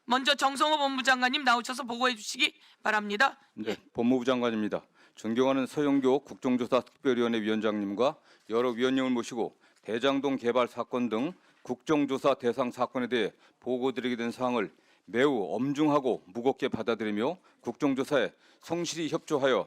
먼저 정성호 법무장관님 나오셔서 보고해 주시기 바랍니다. 네, 법무부 장관입니다. 존경하는 서영교 국정조사 특별위원회 위원장님과 여러 위원님을 모시고 대장동 개발 사건 등 국정조사 대상 사건에 대해 보고드리게 된 사항을 매우 엄중하고 무겁게 받아들이며 국정조사에 성실히 협조하여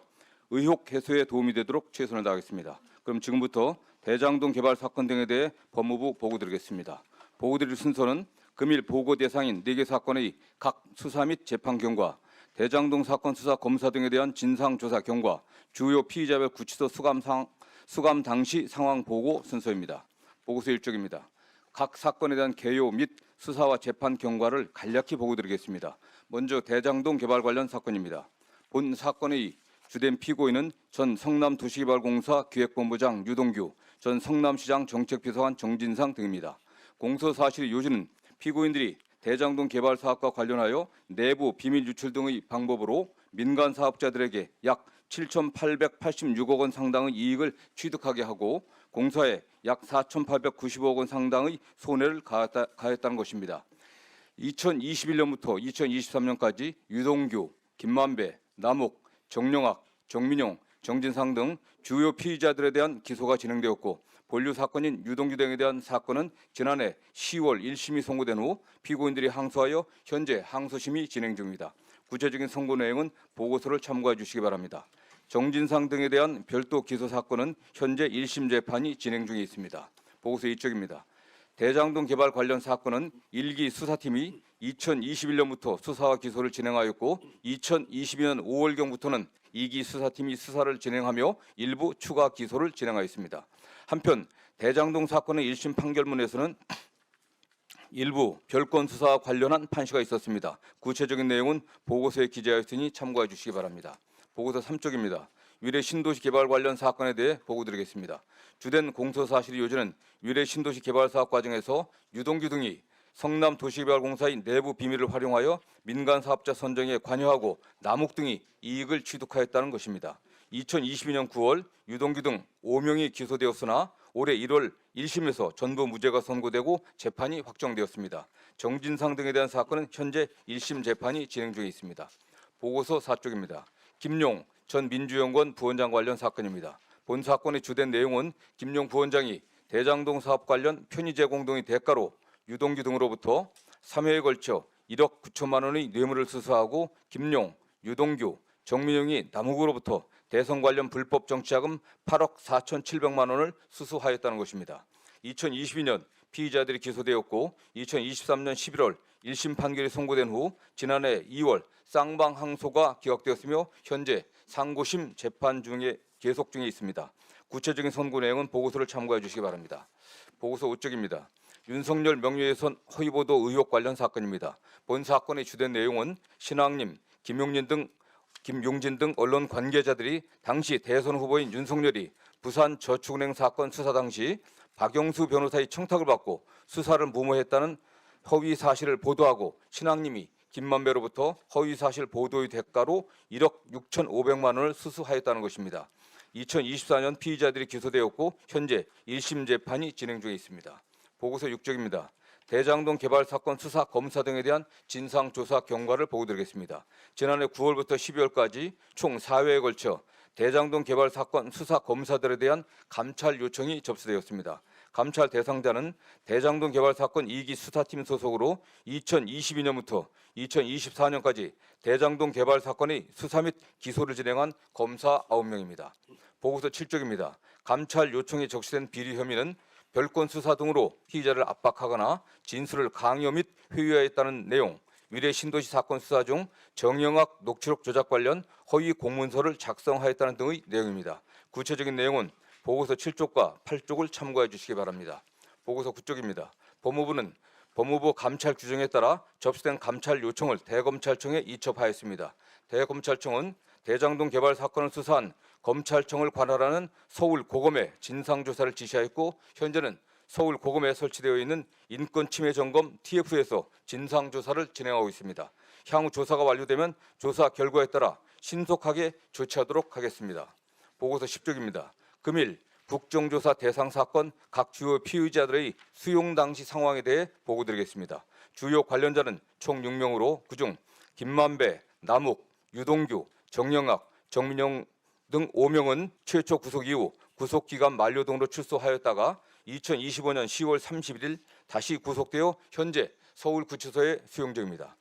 의혹 해소에 도움이 되도록 최선을 다하겠습니다. 그럼 지금부터 대장동 개발 사건 등에 대해 법무부 보고드리겠습니다. 보고드릴 순서는 금일 보고 대상인 4개 사건의 각 수사 및 재판 경과, 대장동 사건 수사 검사 등에 대한 진상조사 경과, 주요 피의자별 구치소 수감 당시 상황 보고 순서입니다. 보고서 일정입니다. 각 사건에 대한 개요 및 수사와 재판 경과를 간략히 보고드리겠습니다. 먼저 대장동 개발 관련 사건입니다. 본 사건의 주된 피고인은 전 성남도시개발공사 기획본부장 유동규, 전 성남시장 정책비서관 정진상 등입니다. 공소 사실의 요지는 피고인들이 대장동 개발 사업과 관련하여 내부 비밀 유출 등의 방법으로 민간 사업자들에게 약 7,886억 원 상당의 이익을 취득하게 하고 공사에 약 4,890억 원 상당의 손해를 가했다는 것입니다. 2021년부터 2023년까지 유동규, 김만배, 남욱, 정영학, 정민용, 정진상 등 주요 피의자들에 대한 기소가 진행되었고 본류 사건인 유동규 등에 대한 사건은 지난해 10월 1심이 선고된 후 피고인들이 항소하여 현재 항소심이 진행 중입니다. 구체적인 선고 내용은 보고서를 참고해 주시기 바랍니다. 정진상 등에 대한 별도 기소 사건은 현재 1심 재판이 진행 중에 있습니다. 보고서 이쪽입니다. 대장동 개발 관련 사건은 1기 수사팀이 2021년부터 수사와 기소를 진행하였고 2022년 5월경부터는 2기 수사팀이 수사를 진행하며 일부 추가 기소를 진행하였습니다. 한편 대장동 사건의 1심 판결문에서는 일부 별건 수사와 관련한 판시가 있었습니다. 구체적인 내용은 보고서에 기재하였으니 참고해 주시기 바랍니다. 보고서 3쪽입니다. 위례 신도시 개발 관련 사건에 대해 보고드리겠습니다. 주된 공소 사실의 요지는 위례 신도시 개발 사업 과정에서 유동규 등이 성남도시개발공사의 내부 비밀을 활용하여 민간 사업자 선정에 관여하고 남욱 등이 이익을 취득하였다는 것입니다. 2022년 9월 유동규 등 5명이 기소되었으나 올해 1월 1심에서 전부 무죄가 선고되고 재판이 확정되었습니다. 정진상 등에 대한 사건은 현재 1심 재판이 진행 중에 있습니다. 보고서 4쪽입니다. 김용 전 민주연구원 부원장 관련 사건입니다. 본 사건의 주된 내용은 김용 부원장이 대장동 사업 관련 편의 제공 등의 대가로 유동규 등으로부터 3회에 걸쳐 1억 9천만 원의 뇌물을 수수하고 김용, 유동규, 정민용이 남욱으로부터 대선 관련 불법 정치자금 8억 4,700만 원을 수수하였다는 것입니다. 2022년 피의자들이 기소되었고 2023년 11월 1심 판결이 선고된 후 지난해 2월 쌍방 항소가 기각되었으며 현재 상고심 재판 중에 계속 중에 있습니다. 구체적인 선고 내용은 보고서를 참고해 주시기 바랍니다. 보고서 5쪽입니다. 윤석열 명예훼손 허위보도 의혹 관련 사건입니다. 본 사건의 주된 내용은 신학님, 김용진 등 언론 관계자들이 당시 대선 후보인 윤석열이 부산저축은행 사건 수사 당시 박영수 변호사의 청탁을 받고 수사를 무모했다는 허위 사실을 보도하고 신학님이 김만배로부터 허위 사실 보도의 대가로 1억 6,500만 원을 수수하였다는 것입니다. 2024년 피의자들이 기소되었고 현재 1심 재판이 진행 중에 있습니다. 보고서 6쪽입니다. 대장동 개발 사건 수사 검사 등에 대한 진상조사 경과를 보고드리겠습니다. 지난해 9월부터 12월까지 총 4회에 걸쳐 대장동 개발 사건 수사 검사들에 대한 감찰 요청이 접수되었습니다. 감찰 대상자는 대장동 개발 사건 2기 수사팀 소속으로 2022년부터 2024년까지 대장동 개발 사건의 수사 및 기소를 진행한 검사 9명입니다. 보고서 7쪽입니다. 감찰 요청에 적시된 비리 혐의는 별건 수사 등으로 피의자를 압박하거나 진술을 강요 및 회유하였다는 내용, 위례 신도시 사건 수사 중 정영학 녹취록 조작 관련 허위 공문서를 작성하였다는 등의 내용입니다. 구체적인 내용은 보고서 7쪽과 8쪽을 참고해 주시기 바랍니다. 보고서 9쪽입니다. 법무부는 법무부 감찰 규정에 따라 접수된 감찰 요청을 대검찰청에 이첩하였습니다. 대검찰청은 대장동 개발 사건을 수사한 검찰청을 관할하는 서울고검에 진상조사를 지시하였고 현재는 서울고검에 설치되어 있는 인권침해점검 TF에서 진상조사를 진행하고 있습니다. 향후 조사가 완료되면 조사 결과에 따라 신속하게 조치하도록 하겠습니다. 보고서 10쪽입니다. 금일 국정조사 대상 사건 각 주요 피의자들의 수용 당시 상황에 대해 보고드리겠습니다. 주요 관련자는 총 6명으로 그중 김만배, 남욱, 유동규, 정영학, 정민영 등 5명은 최초 구속 이후 구속기간 만료 등으로 출소하였다가 2025년 10월 31일 다시 구속되어 현재 서울구치소에 수용 중입니다.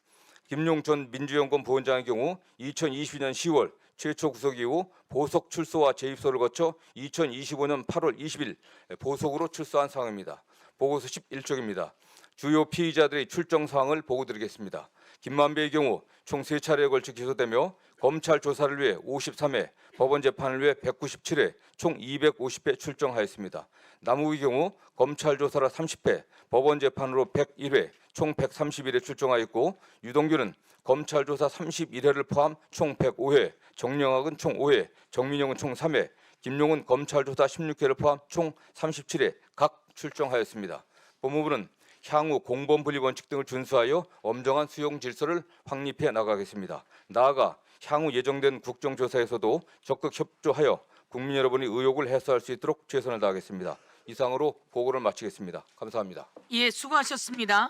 김용 전 민주연구원 부원장의 경우 2022년 10월 최초 구속 이후 보석 출소와 재입소를 거쳐 2025년 8월 20일 보석으로 출소한 상황입니다. 보고서 11쪽입니다. 주요 피의자들의 출정 사항을 보고드리겠습니다. 김만배의 경우 총 3차례에 걸쳐 기소되며 검찰 조사를 위해 53회, 법원 재판을 위해 197회, 총 250회 출정하였습니다. 남욱의 경우 검찰 조사로 30회, 법원 재판으로 101회, 총 131회 출정하였고 유동규는 검찰 조사 31회를 포함 총 105회, 정영학은 총 5회, 정민영은 총 3회, 김용은 검찰 조사 16회를 포함 총 37회 각 출정하였습니다. 법무부는 향후 공범분리 원칙 등을 준수하여 엄정한 수용 질서를 확립해 나가겠습니다. 나아가 향후 예정된 국정조사에서도 적극 협조하여 국민 여러분의 의혹을 해소할 수 있도록 최선을 다하겠습니다. 이상으로 보고를 마치겠습니다. 감사합니다. 예, 수고하셨습니다.